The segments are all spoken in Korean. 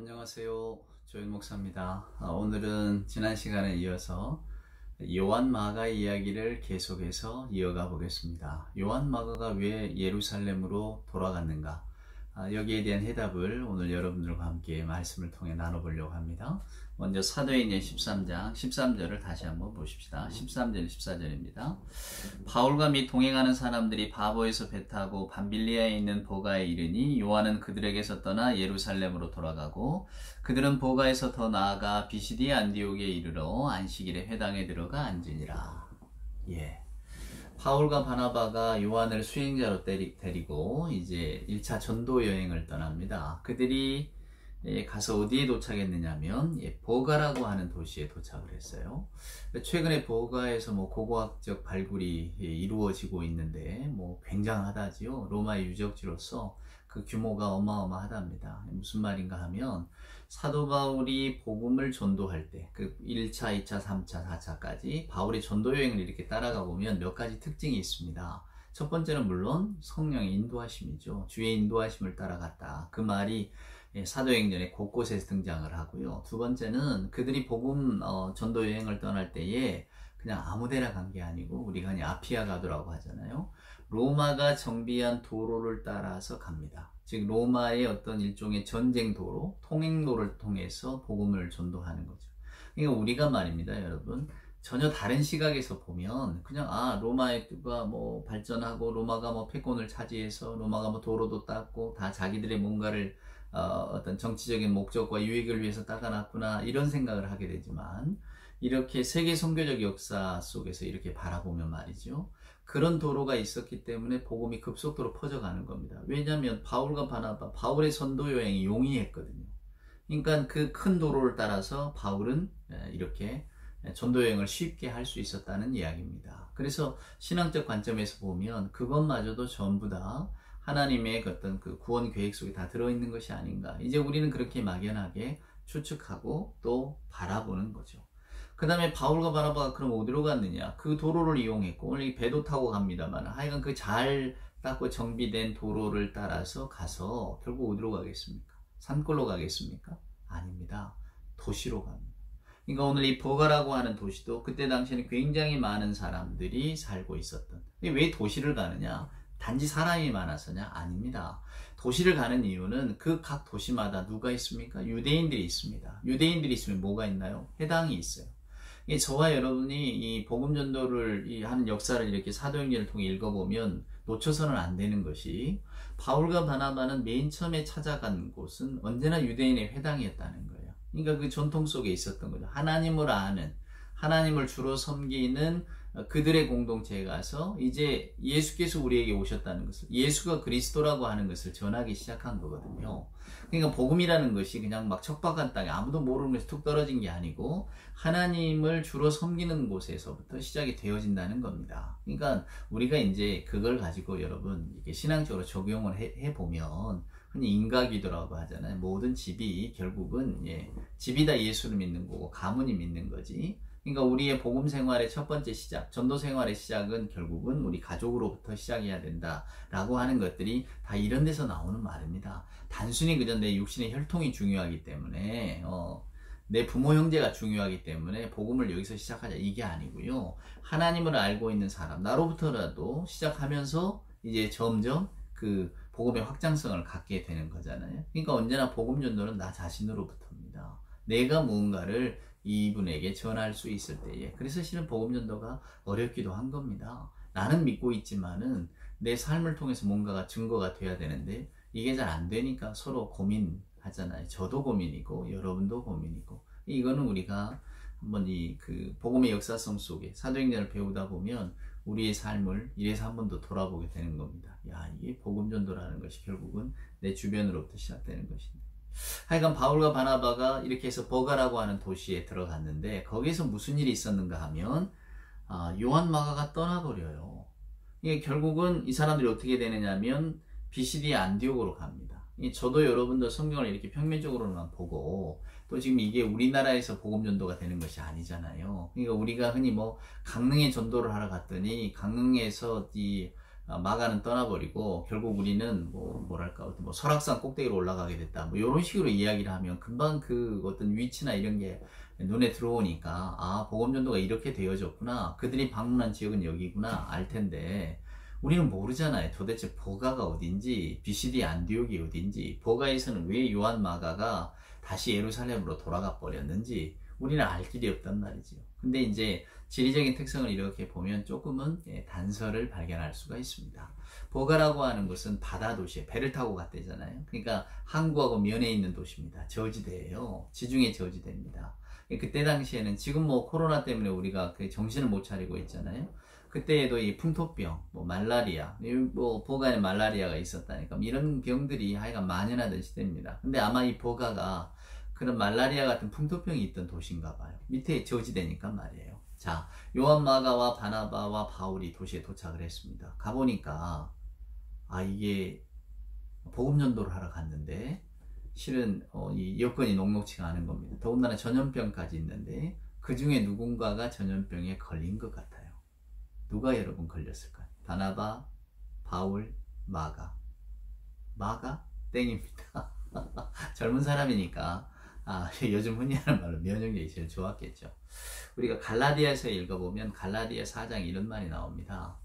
안녕하세요. 조윤 목사입니다. 오늘은 지난 시간에 이어서 요한 마가 이야기를 계속해서 이어가 보겠습니다. 요한 마가가 왜 예루살렘으로 돌아갔는가? 여기에 대한 해답을 오늘 여러분들과 함께 말씀을 통해 나눠보려고 합니다. 먼저 사도행전 13장 13절을 다시 한번 보십시다. 13절 14절입니다. 바울과 및 동행하는 사람들이 바보에서 배 타고 밤빌리아에 있는 보가에 이르니 요한은 그들에게서 떠나 예루살렘으로 돌아가고 그들은 보가에서 더 나아가 비시디 안디옥에 이르러 안식일에 회당에 들어가 앉으니라. 바울과 바나바가 요한을 수행자로 데리고 이제 1차 전도 여행을 떠납니다. 그들이 가서 어디에 도착했느냐면 보가라고 하는 도시에 도착을 했어요. 최근에 보가에서 고고학적 발굴이 이루어지고 있는데 굉장하다지요. 로마의 유적지로서 그 규모가 어마어마하답니다. 무슨 말인가 하면 사도 바울이 복음을 전도할 때 그 1차, 2차, 3차, 4차까지 바울의 전도 여행을 이렇게 따라가 보면 몇 가지 특징이 있습니다. 첫 번째는 물론 성령의 인도하심이죠. 주의 인도하심을 따라갔다. 그 말이 사도행전의 곳곳에서 등장을 하고요. 두 번째는 그들이 복음 전도 여행을 떠날 때에 그냥 아무데나 간 게 아니고 우리가 그냥 아피아 가도라고 하잖아요. 로마가 정비한 도로를 따라서 갑니다. 즉 로마의 어떤 일종의 전쟁 도로, 통행로를 통해서 복음을 전도하는 거죠. 그러니까 우리가 말입니다, 여러분. 전혀 다른 시각에서 보면 그냥 로마가 발전하고 로마가 패권을 차지해서 로마가 도로도 닦고 다 자기들의 뭔가를 어떤 정치적인 목적과 유익을 위해서 닦아놨구나 이런 생각을 하게 되지만 이렇게 세계 선교적 역사 속에서 이렇게 바라보면 말이죠. 그런 도로가 있었기 때문에 복음이 급속도로 퍼져가는 겁니다. 왜냐하면 바울과 바나바, 바울의 선도 여행이 용이했거든요. 그러니까 그 큰 도로를 따라서 바울은 이렇게 전도 여행을 쉽게 할 수 있었다는 이야기입니다. 그래서 신앙적 관점에서 보면 그것마저도 전부 다 하나님의 어떤 그 구원 계획 속에 다 들어있는 것이 아닌가. 이제 우리는 그렇게 막연하게 추측하고 또 바라보는 거죠. 그 다음에 바울과 바나바가 그럼 어디로 갔느냐? 그 도로를 이용했고, 오늘 배도 타고 갑니다만, 하여간 그 잘 닦고 정비된 도로를 따라서 가서 결국 어디로 가겠습니까? 산골로 가겠습니까? 아닙니다. 도시로 갑니다. 그러니까 오늘 이 보가라고 하는 도시도 그때 당시에는 굉장히 많은 사람들이 살고 있었던. 왜 도시를 가느냐? 단지 사람이 많아서냐? 아닙니다. 도시를 가는 이유는 그 각 도시마다 누가 있습니까? 유대인들이 있습니다. 유대인들이 있으면 뭐가 있나요? 회당이 있어요. 저와 여러분이 이 복음 전도를 하는 역사를 이렇게 사도행전을 통해 읽어보면 놓쳐서는 안 되는 것이 바울과 바나바는 맨 처음에 찾아간 곳은 언제나 유대인의 회당이었다는 거예요. 그러니까 그 전통 속에 있었던 거죠. 하나님을 아는, 하나님을 주로 섬기는 그들의 공동체에 가서 이제 예수께서 우리에게 오셨다는 것을, 예수가 그리스도라고 하는 것을 전하기 시작한 거거든요. 그러니까 복음이라는 것이 그냥 막 척박한 땅에 아무도 모르는 곳에 툭 떨어진 게 아니고 하나님을 주로 섬기는 곳에서부터 시작이 되어진다는 겁니다. 그러니까 우리가 이제 그걸 가지고 여러분 이게 신앙적으로 적용을 해보면 흔히 인과기도라고 하잖아요. 모든 집이 결국은 집이 다 예수를 믿는 거고 가문이 믿는 거지. 그러니까 우리의 복음 생활의 첫 번째 시작, 전도 생활의 시작은 결국은 우리 가족으로부터 시작해야 된다라고 하는 것들이 다 이런 데서 나오는 말입니다. 단순히 그저 내 육신의 혈통이 중요하기 때문에 내 부모 형제가 중요하기 때문에 복음을 여기서 시작하자 이게 아니고요. 하나님을 알고 있는 사람, 나로부터라도 시작하면서 이제 점점 그 복음의 확장성을 갖게 되는 거잖아요. 그러니까 언제나 복음 전도는 나 자신으로부터입니다. 내가 무언가를 이분에게 전할 수 있을 때에. 그래서 실은 복음 전도가 어렵기도 한 겁니다. 나는 믿고 있지만은 내 삶을 통해서 뭔가가 증거가 돼야 되는데 이게 잘 안 되니까 서로 고민하잖아요. 저도 고민이고 여러분도 고민이고. 이거는 우리가 한번 그 복음의 역사성 속에 사도행전을 배우다 보면 우리의 삶을 이래서 한 번 더 돌아보게 되는 겁니다. 이게 복음 전도라는 것이 결국은 내 주변으로부터 시작되는 것입니다. 하여간 바울과 바나바가 이렇게 해서 버가라고 하는 도시에 들어갔는데 거기에서 무슨 일이 있었는가 하면 요한 마가가 떠나버려요. 이게 결국은 이 사람들이 어떻게 되느냐면 비시디 안디옥으로 갑니다. 저도 여러분도 성경을 이렇게 평면적으로만 보고 또 지금 이게 우리나라에서 복음 전도가 되는 것이 아니잖아요. 그러니까 우리가 흔히 강릉에 전도를 하러 갔더니 강릉에서 이 마가는 떠나버리고 결국 우리는 뭐랄까 어떤 설악산 꼭대기로 올라가게 됐다. 이런 식으로 이야기를 하면 금방 그 어떤 위치나 이런 게 눈에 들어오니까 복음전도가 이렇게 되어졌구나. 그들이 방문한 지역은 여기구나 알 텐데 우리는 모르잖아요. 도대체 보가가 어딘지, 비시디 안디옥이 어딘지, 보가에서는 왜 요한 마가가 다시 예루살렘으로 돌아가 버렸는지 우리는 알 길이 없단 말이죠. 근데 이제 지리적인 특성을 이렇게 보면 조금은 단서를 발견할 수가 있습니다. 보가라고 하는 것은 바다 도시에 배를 타고 갔대잖아요. 그러니까 항구하고 면에 있는 도시입니다. 저지대예요. 지중해 저지대입니다. 그때 당시에는 지금 코로나 때문에 우리가 정신을 못 차리고 있잖아요. 그때에도 이 풍토병, 말라리아, 보가에 말라리아가 있었다니까 이런 병들이 하여간 만연하던 시대입니다. 근데 아마 이 보가가 그런 말라리아 같은 풍토병이 있던 도시인가 봐요. 밑에 저지대니까 말이에요. 자, 요한 마가와 바나바와 바울이 도시에 도착을 했습니다. 가보니까 이게 복음 전도를 하러 갔는데 실은 이 여건이 녹록치가 않은 겁니다. 더군다나 전염병까지 있는데 그 중에 누군가가 전염병에 걸린 것 같아요. 누가 여러분 걸렸을까요? 바나바, 바울, 마가. 마가? 땡입니다. 젊은 사람이니까 요즘 흔히 하는 말로 면역력이 제일 좋았겠죠. 우리가 갈라디아에서 읽어보면 갈라디아 4장 이런 말이 나옵니다.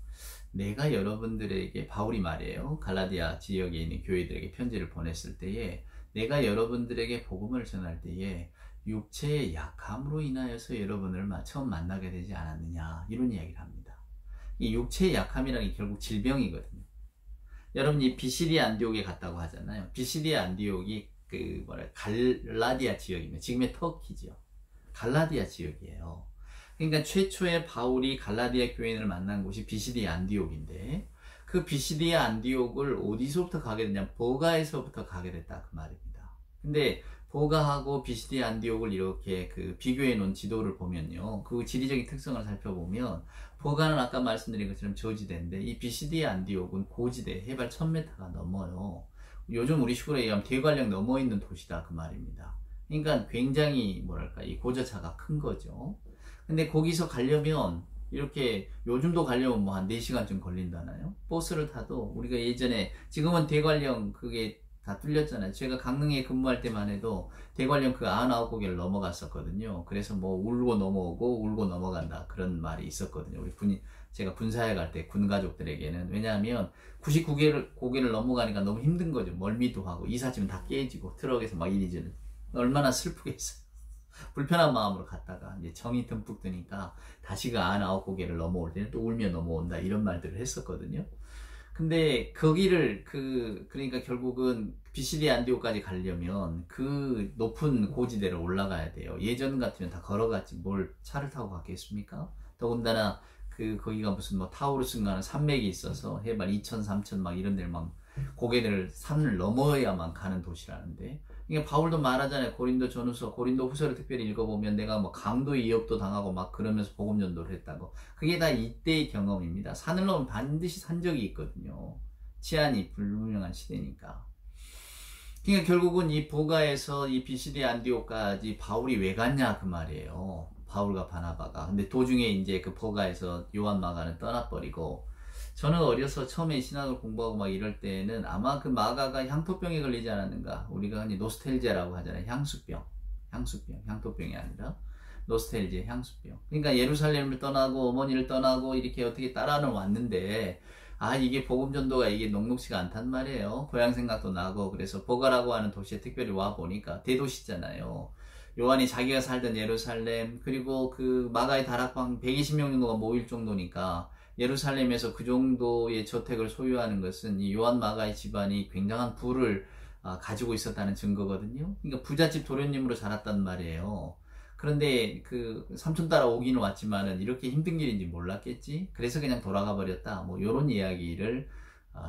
내가 여러분들에게, 바울이 말이에요, 갈라디아 지역에 있는 교회들에게 편지를 보냈을 때에 내가 여러분들에게 복음을 전할 때에 육체의 약함으로 인하여서 여러분을 처음 만나게 되지 않았느냐, 이런 이야기를 합니다. 이 육체의 약함이라는 게 결국 질병이거든요. 여러분 이 비시디아 안디옥에 갔다고 하잖아요. 비시디아 안디옥이 갈라디아 지역입니다. 지금의 터키죠. 갈라디아 지역이에요. 그러니까 최초의 바울이 갈라디아 교인을 만난 곳이 비시디아 안디옥인데 그 비시디아 안디옥을 어디서부터 가게 됐냐? 보가에서부터 가게 됐다 그 말입니다. 근데 보가하고 비시디아 안디옥을 이렇게 비교해 놓은 지도를 보면요, 그 지리적인 특성을 살펴보면 보가는 아까 말씀드린 것처럼 저지대인데 이 비시디아 안디옥은 고지대, 해발 1000m가 넘어요. 요즘 우리 식으로 얘기하면 대관령 넘어 있는 도시다 그 말입니다. 그러니까 굉장히 이 고저차가 큰 거죠. 근데 거기서 가려면 이렇게 요즘도 가려면 한 4시간쯤 걸린다나요? 버스를 타도 우리가 예전에, 지금은 대관령 그게 다 뚫렸잖아요. 제가 강릉에 근무할 때만 해도 대관령 99고개를 넘어갔었거든요. 그래서 울고 넘어오고 울고 넘어간다 그런 말이 있었거든요. 제가 군사에 갈 때 군 가족들에게는. 왜냐하면 99고개를 넘어가니까 너무 힘든 거죠. 멀미도 하고 이삿짐 다 깨지고 트럭에서 이리저리 얼마나 슬프겠어요. 불편한 마음으로 갔다가 이제 정이 듬뿍 드니까 다시 99고개를 넘어올 때는 또 울며 넘어온다 이런 말들을 했었거든요. 근데 거기를 그러니까 결국은 비시디아 안디옥까지 가려면 그 높은 고지대를 올라가야 돼요. 예전 같으면 다 걸어갔지 뭘 차를 타고 갔겠습니까? 더군다나 거기가 무슨 타우루스인가는 산맥이 있어서 해발 2000, 3000 이런 데를 고개를 산을 넘어야만 가는 도시라는데, 이게 바울도 말하잖아요. 고린도 전후서, 고린도 후서를 특별히 읽어보면 내가 강도 위협도 당하고 그러면서 복음 전도를 했다고. 그게 다 이때의 경험입니다. 산을 넘으면 반드시 산적이 있거든요. 치안이 불분명한 시대니까. 그러니까 결국은 이 보가에서 이 비시디아 안디옥까지 바울이 왜 갔냐 그 말이에요. 바울과 바나바가. 근데 도중에 이제 그 보가에서 요한 마가는 떠나버리고, 저는 어려서 처음에 신학을 공부하고 이럴 때는 아마 그 마가가 향토병에 걸리지 않았는가. 우리가 흔히 노스텔지아라고 하잖아요. 향수병, 향토병이 아니라 노스텔지아, 향수병. 그러니까 예루살렘을 떠나고 어머니를 떠나고 이렇게 어떻게 따라는 왔는데 이게 복음 전도가 이게 녹록지가 않단 말이에요. 고향 생각도 나고. 그래서 보가라고 하는 도시에 특별히 와 보니까 대도시잖아요. 요한이 자기가 살던 예루살렘, 그리고 마가의 다락방 120명 정도가 모일 정도니까 예루살렘에서 그 정도의 저택을 소유하는 것은 이 요한 마가의 집안이 굉장한 부를 가지고 있었다는 증거거든요. 그러니까 부잣집 도련님으로 자랐단 말이에요. 그런데 삼촌 따라 오기는 왔지만은 이렇게 힘든 길인지 몰랐겠지. 그래서 그냥 돌아가 버렸다. 요런 이야기를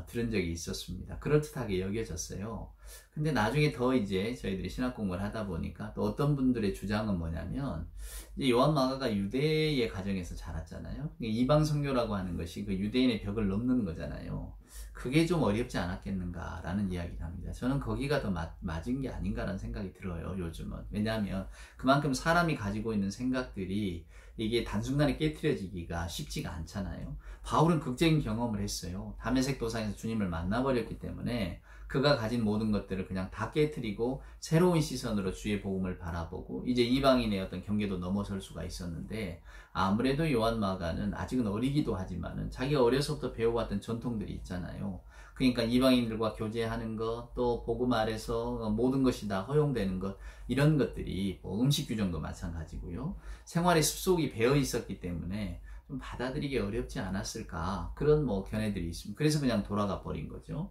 들은 적이 있었습니다. 그럴듯하게 여겨졌어요. 근데 나중에 더 이제 저희들이 신학 공부를 하다 보니까 또 어떤 분들의 주장은 뭐냐면, 이제 요한 마가가 유대의 가정에서 자랐잖아요. 이방 선교라고 하는 것이 그 유대인의 벽을 넘는 거잖아요. 그게 좀 어렵지 않았겠는가라는 이야기를 합니다. 저는 거기가 더 맞은 게 아닌가라는 생각이 들어요, 요즘은. 왜냐하면 그만큼 사람이 가지고 있는 생각들이 이게 단순간에 깨트려지기가 쉽지가 않잖아요. 바울은 극적인 경험을 했어요. 다메섹 도상에서 주님을 만나버렸기 때문에 그가 가진 모든 것들을 그냥 다 깨트리고 새로운 시선으로 주의 복음을 바라보고 이제 이방인의 어떤 경계도 넘어설 수가 있었는데, 아무래도 요한 마가는 아직은 어리기도 하지만은 자기가 어려서부터 배워왔던 전통들이 있잖아요. 그러니까 이방인들과 교제하는 것, 또 복음 아래서 모든 것이 다 허용되는 것, 이런 것들이 뭐 음식 규정도 마찬가지고요. 생활의 습속이 배어 있었기 때문에 좀 받아들이기 어렵지 않았을까, 그런 뭐 견해들이 있습니다. 그래서 그냥 돌아가 버린 거죠.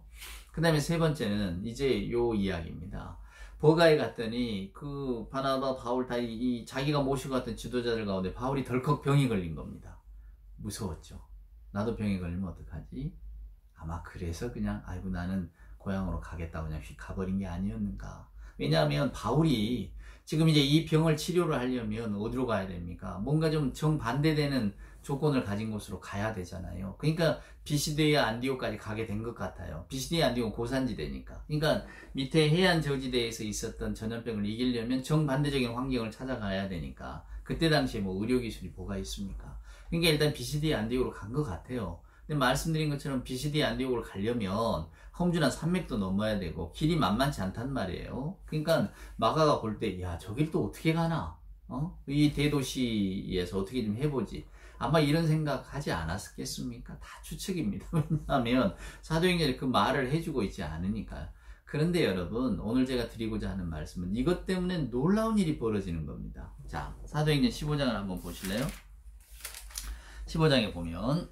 그 다음에 세 번째는 이제 요 이야기입니다. 버가에 갔더니 그 바나바, 바울 다 자기가 모시고 갔던 지도자들 가운데 바울이 덜컥 병이 걸린 겁니다. 무서웠죠. 나도 병에 걸리면 어떡하지? 아마 그래서 그냥 아이고 나는 고향으로 가겠다고 그냥 휙 가버린 게 아니었는가. 왜냐하면 바울이 지금 이제 이 병을 치료를 하려면 어디로 가야 됩니까? 뭔가 좀 정반대되는 조건을 가진 곳으로 가야 되잖아요. 그러니까 비시드의 안디오까지 가게 된 것 같아요. 비시드의 안디오는 고산지대니까. 그러니까 밑에 해안 저지대에서 있었던 전염병을 이기려면 정반대적인 환경을 찾아가야 되니까. 그때 당시에 뭐 의료기술이 뭐가 있습니까? 그러니까 일단 비시드의 안디오로 간 것 같아요. 근데 말씀드린 것처럼 비시드의 안디오로 가려면 험준한 산맥도 넘어야 되고 길이 만만치 않단 말이에요. 그러니까 마가가 볼 때 야, 저 길 또 어떻게 가나? 이 대도시에서 어떻게 좀 해보지. 아마 이런 생각 하지 않았겠습니까? 다 추측입니다. 왜냐하면 사도행전에 그 말을 해주고 있지 않으니까요. 그런데 여러분, 오늘 제가 드리고자 하는 말씀은 이것 때문에 놀라운 일이 벌어지는 겁니다. 자, 사도행전 15장을 한번 보실래요? 15장에 보면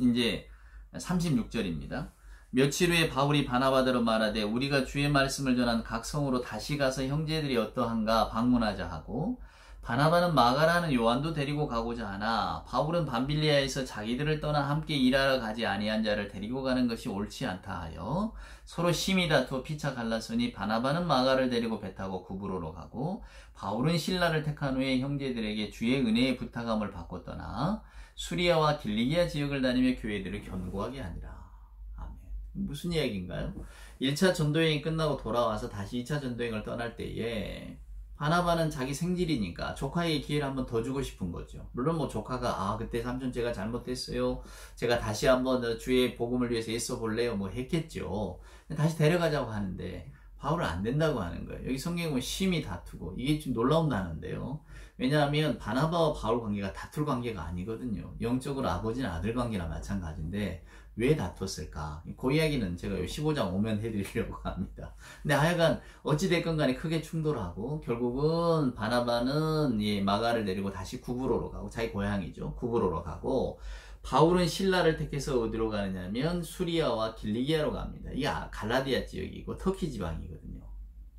이제 36절입니다. 며칠 후에 바울이 바나바더러 말하되 우리가 주의 말씀을 전한 각 성으로 다시 가서 형제들이 어떠한가 방문하자 하고, 바나바는 마가라는 요한도 데리고 가고자 하나 바울은 밤빌리아에서 자기들을 떠나 함께 일하러 가지 아니한 자를 데리고 가는 것이 옳지 않다 하여 서로 심히 다투어 피차 갈랐으니, 바나바는 마가를 데리고 배 타고 구브로로 가고 바울은 실라를 택한 후에 형제들에게 주의 은혜의 부탁함을 받고 떠나 수리아와 길리기아 지역을 다니며 교회들을 견고하게 하니라. 아멘. 무슨 이야기인가요? 1차 전도여행이 끝나고 돌아와서 다시 2차 전도여행을 떠날 때에 바나바는 자기 생질이니까 조카에게 기회를 한번 더 주고 싶은 거죠. 물론 뭐 조카가 그때 삼촌 제가 잘못했어요, 제가 다시 한번 주의 복음을 위해서 애써 볼래요, 뭐 했겠죠. 다시 데려가자고 하는데 바울은 안 된다고 하는 거예요. 여기 성경에 보면 심히 다투고, 이게 좀 놀라운 단어인데요. 왜냐하면 바나바와 바울 관계가 다툴 관계가 아니거든요. 영적으로 아버지나 아들 관계나 마찬가지인데 왜 다퉜을까? 그 이야기는 제가 15장 오면 해드리려고 합니다. 근데 하여간 어찌됐건 간에 크게 충돌하고 결국은 바나바는 마가를 내리고 다시 구브로로 가고, 자기 고향이죠. 구브로로 가고, 바울은 신라를 택해서 어디로 가느냐면 수리아와 길리기아로 갑니다. 이게 갈라디아 지역이고 터키 지방이거든요.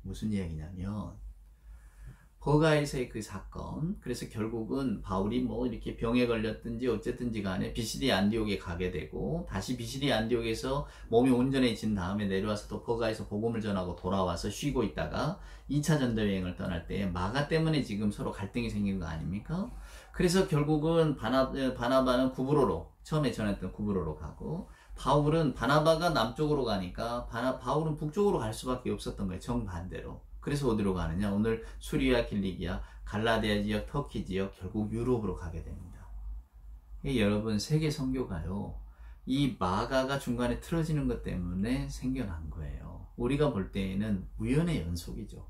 무슨 이야기냐면 버가에서의 그 사건, 그래서 결국은 바울이 뭐 이렇게 병에 걸렸든지 어쨌든지 간에 비시디 안디옥에 가게 되고, 다시 비시디 안디옥에서 몸이 온전해진 다음에 내려와서 또 버가에서 복음을 전하고 돌아와서 쉬고 있다가 2차 전도여행을 떠날 때 마가 때문에 지금 서로 갈등이 생긴 거 아닙니까? 그래서 결국은 바나바는 구브로로, 처음에 전했던 구브로로 가고, 바울은 바나바가 남쪽으로 가니까 바울은 북쪽으로 갈 수밖에 없었던 거예요. 정반대로. 그래서 어디로 가느냐? 오늘 수리아, 길리기아, 갈라디아 지역, 터키 지역, 결국 유럽으로 가게 됩니다. 여러분, 세계 선교가요, 이 마가가 중간에 틀어지는 것 때문에 생겨난 거예요. 우리가 볼 때에는 우연의 연속이죠.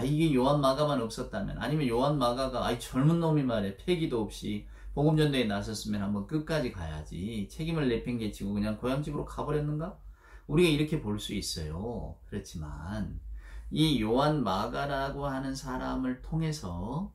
이게 요한 마가만 없었다면, 아니면 요한 마가가 젊은 놈이 말이야, 패기도 없이 복음전도에 나섰으면 한번 끝까지 가야지 책임을 내팽개치고 그냥 고향집으로 가버렸는가? 우리가 이렇게 볼 수 있어요. 그렇지만 이 요한 마가라고 하는 사람을 통해서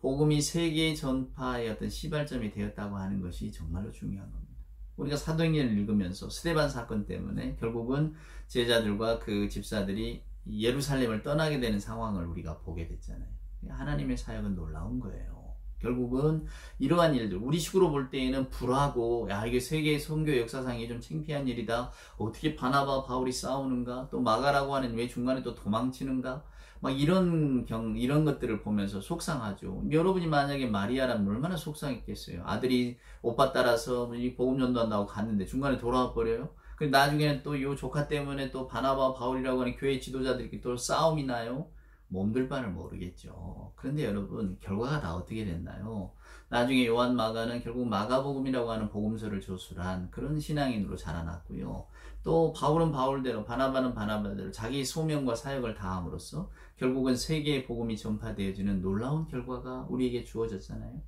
복음이 세계 전파의 어떤 시발점이 되었다고 하는 것이 정말로 중요한 겁니다. 우리가 사도행전을 읽으면서 스데반 사건 때문에 결국은 제자들과 그 집사들이 예루살렘을 떠나게 되는 상황을 우리가 보게 됐잖아요. 하나님의 사역은 놀라운 거예요. 결국은 이러한 일들, 우리 식으로 볼 때에는 불하고, 이게 세계 선교 역사상이 좀 창피한 일이다, 어떻게 바나바 바울이 싸우는가, 또 마가라고 하는 왜 중간에 또 도망치는가, 막 이런 것들을 보면서 속상하죠. 여러분이 만약에 마리아라면 얼마나 속상했겠어요. 아들이 오빠 따라서 복음 전도한다고 갔는데 중간에 돌아와 버려요. 그 나중에는 또 요 조카 때문에 또 바나바 바울이라고 하는 교회 지도자들끼리 또 싸움이 나요. 몸둘 바를 모르겠죠. 그런데 여러분 결과가 다 어떻게 됐나요? 나중에 요한 마가는 결국 마가복음이라고 하는 복음서를 조술한 그런 신앙인으로 자라났고요. 또 바울은 바울대로 바나바는 바나바대로 자기 소명과 사역을 다함으로써 결국은 세계의 복음이 전파되어지는 놀라운 결과가 우리에게 주어졌잖아요.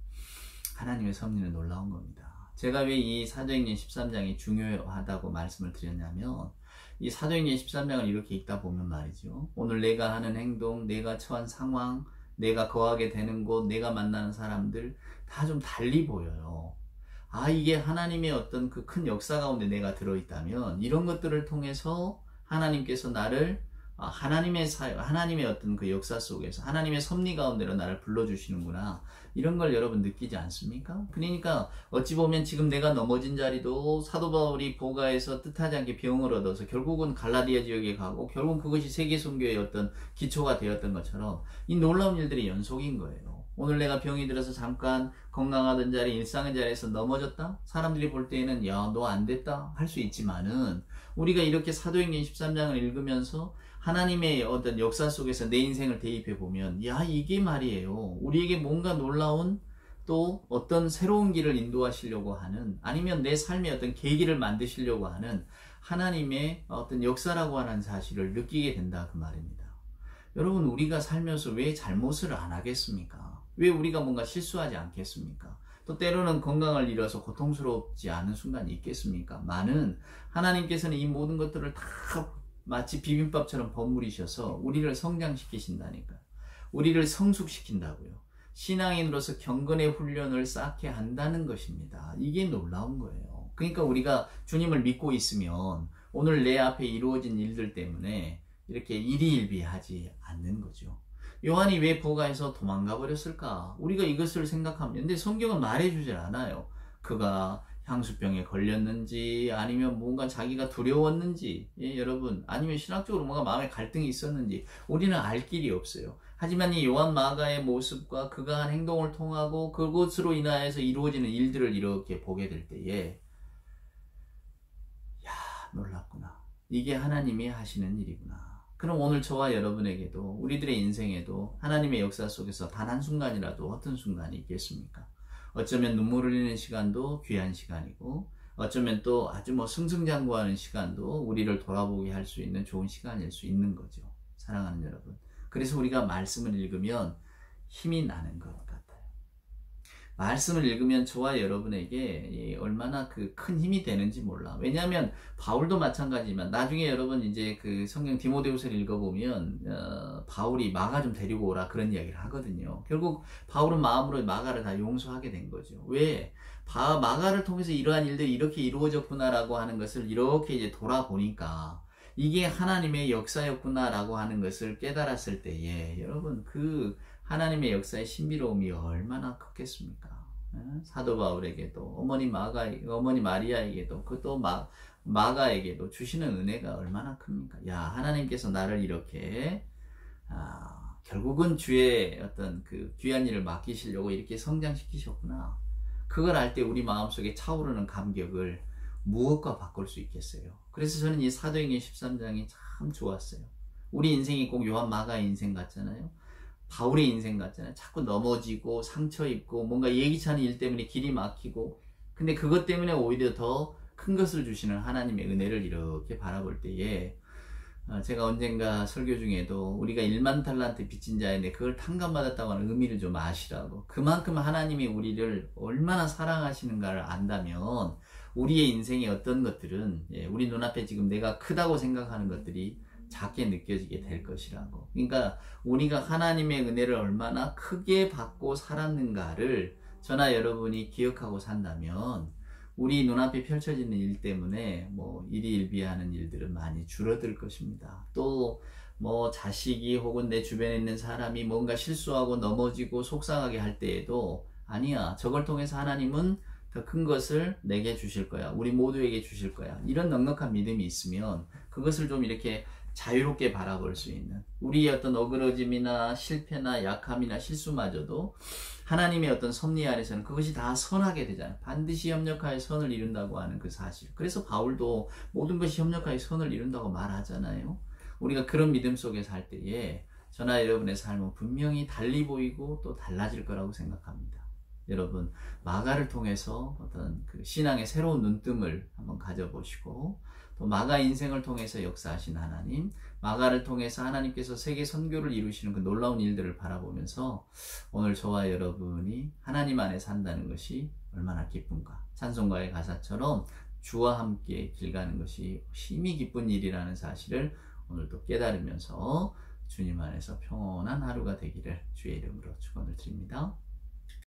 하나님의 섭리는 놀라운 겁니다. 제가 왜 이 사도행전 13장이 중요하다고 말씀을 드렸냐면 이 사도행전 13장을 이렇게 읽다 보면 말이죠. 오늘 내가 하는 행동, 내가 처한 상황, 내가 거하게 되는 곳, 내가 만나는 사람들 다 좀 달리 보여요. 아, 이게 하나님의 어떤 그 큰 역사 가운데 내가 들어있다면 이런 것들을 통해서 하나님께서 나를 하나님의 사역, 하나님의 어떤 그 역사 속에서 하나님의 섭리 가운데로 나를 불러주시는구나. 이런 걸 여러분 느끼지 않습니까? 그러니까 어찌 보면 지금 내가 넘어진 자리도 사도 바울이 보가에서 뜻하지 않게 병을 얻어서 결국은 갈라디아 지역에 가고 결국 그것이 세계 선교의 어떤 기초가 되었던 것처럼 이 놀라운 일들이 연속인 거예요. 오늘 내가 병이 들어서 잠깐 건강하던 자리, 일상의 자리에서 넘어졌다? 사람들이 볼 때에는 야, 너 안 됐다? 할 수 있지만은 우리가 이렇게 사도행전 13장을 읽으면서 하나님의 어떤 역사 속에서 내 인생을 대입해 보면 야, 이게 말이에요. 우리에게 뭔가 놀라운 또 어떤 새로운 길을 인도하시려고 하는 아니면 내 삶의 어떤 계기를 만드시려고 하는 하나님의 어떤 역사라고 하는 사실을 느끼게 된다 그 말입니다. 여러분 우리가 살면서 왜 잘못을 안 하겠습니까? 왜 우리가 뭔가 실수하지 않겠습니까? 또 때로는 건강을 잃어서 고통스럽지 않은 순간이 있겠습니까? 많은 하나님께서는 이 모든 것들을 다 마치 비빔밥처럼 버무리셔서 우리를 성장시키신다니까요. 우리를 성숙시킨다고요. 신앙인으로서 경건의 훈련을 쌓게 한다는 것입니다. 이게 놀라운 거예요. 그러니까 우리가 주님을 믿고 있으면 오늘 내 앞에 이루어진 일들 때문에 이렇게 일희일비하지 않는 거죠. 요한이 왜 보가에서 도망가 버렸을까? 우리가 이것을 생각하면 근데 성경은 말해주질 않아요. 그가 향수병에 걸렸는지 아니면 뭔가 자기가 두려웠는지 여러분 아니면 신학적으로 뭔가 마음에 갈등이 있었는지 우리는 알 길이 없어요. 하지만 이 요한 마가의 모습과 그가 한 행동을 통하고 그것으로 인하여서 이루어지는 일들을 이렇게 보게 될 때에 야, 놀랍구나. 이게 하나님이 하시는 일이구나. 그럼 오늘 저와 여러분에게도 우리들의 인생에도 하나님의 역사 속에서 단 한순간이라도 어떤 순간이 있겠습니까? 어쩌면 눈물 흘리는 시간도 귀한 시간이고 어쩌면 또 아주 승승장구하는 시간도 우리를 돌아보게 할 수 있는 좋은 시간일 수 있는 거죠. 사랑하는 여러분. 그래서 우리가 말씀을 읽으면 힘이 나는 것 같아요. 말씀을 읽으면 저와 여러분에게 얼마나 그 큰 힘이 되는지 몰라. 왜냐하면 바울도 마찬가지지만 나중에 여러분 이제 그 성경 디모데후서를 읽어보면 바울이 마가 좀 데리고 오라 그런 이야기를 하거든요. 결국 바울은 마음으로 마가를 다 용서하게 된 거죠. 왜? 마가를 통해서 이러한 일들이 이렇게 이루어졌구나라고 하는 것을 이렇게 이제 돌아보니까 이게 하나님의 역사였구나라고 하는 것을 깨달았을 때에 여러분 그 하나님의 역사의 신비로움이 얼마나 컸겠습니까? 사도 바울에게도 어머니 마리아에게도 그 또 마가에게도 주시는 은혜가 얼마나 큽니까? 야, 하나님께서 나를 이렇게 결국은 주의 어떤 그 귀한 일을 맡기시려고 이렇게 성장시키셨구나. 그걸 알 때 우리 마음속에 차오르는 감격을 무엇과 바꿀 수 있겠어요? 그래서 저는 이 사도행전 13장이 참 좋았어요. 우리 인생이 꼭 요한 마가의 인생 같잖아요. 바울의 인생 같잖아요. 자꾸 넘어지고 상처 입고 뭔가 예기치 않은 일 때문에 길이 막히고 근데 그것 때문에 오히려 더 큰 것을 주시는 하나님의 은혜를 이렇게 바라볼 때에 제가 언젠가 설교 중에도 우리가 1만 달란트 빚진 자인데 그걸 탕감받았다고 하는 의미를 좀 아시라고 그만큼 하나님이 우리를 얼마나 사랑하시는가를 안다면 우리의 인생의 어떤 것들은 우리 눈앞에 지금 내가 크다고 생각하는 것들이 작게 느껴지게 될 것이라고. 그러니까 우리가 하나님의 은혜를 얼마나 크게 받고 살았는가를 저나 여러분이 기억하고 산다면 우리 눈앞에 펼쳐지는 일 때문에 일희일비하는 일들은 많이 줄어들 것입니다. 또 자식이 혹은 내 주변에 있는 사람이 뭔가 실수하고 넘어지고 속상하게 할 때에도 아니야, 저걸 통해서 하나님은 더 큰 것을 내게 주실 거야. 우리 모두에게 주실 거야. 이런 넉넉한 믿음이 있으면 그것을 좀 이렇게 자유롭게 바라볼 수 있는, 우리의 어떤 어그러짐이나 실패나 약함이나 실수마저도 하나님의 어떤 섭리 안에서는 그것이 다 선하게 되잖아요. 반드시 협력하여 선을 이룬다고 하는 그 사실. 그래서 바울도 모든 것이 협력하여 선을 이룬다고 말하잖아요. 우리가 그런 믿음 속에 살 때에 저나 여러분의 삶은 분명히 달리 보이고 또 달라질 거라고 생각합니다. 여러분, 마가를 통해서 어떤 그 신앙의 새로운 눈뜸을 한번 가져보시고, 또 마가 인생을 통해서 역사하신 하나님, 마가를 통해서 하나님께서 세계 선교를 이루시는 그 놀라운 일들을 바라보면서 오늘 저와 여러분이 하나님 안에 산다는 것이 얼마나 기쁜가. 찬송가의 가사처럼 주와 함께 길 가는 것이 힘이 기쁜 일이라는 사실을 오늘도 깨달으면서 주님 안에서 평온한 하루가 되기를 주의 이름으로 축원을 드립니다.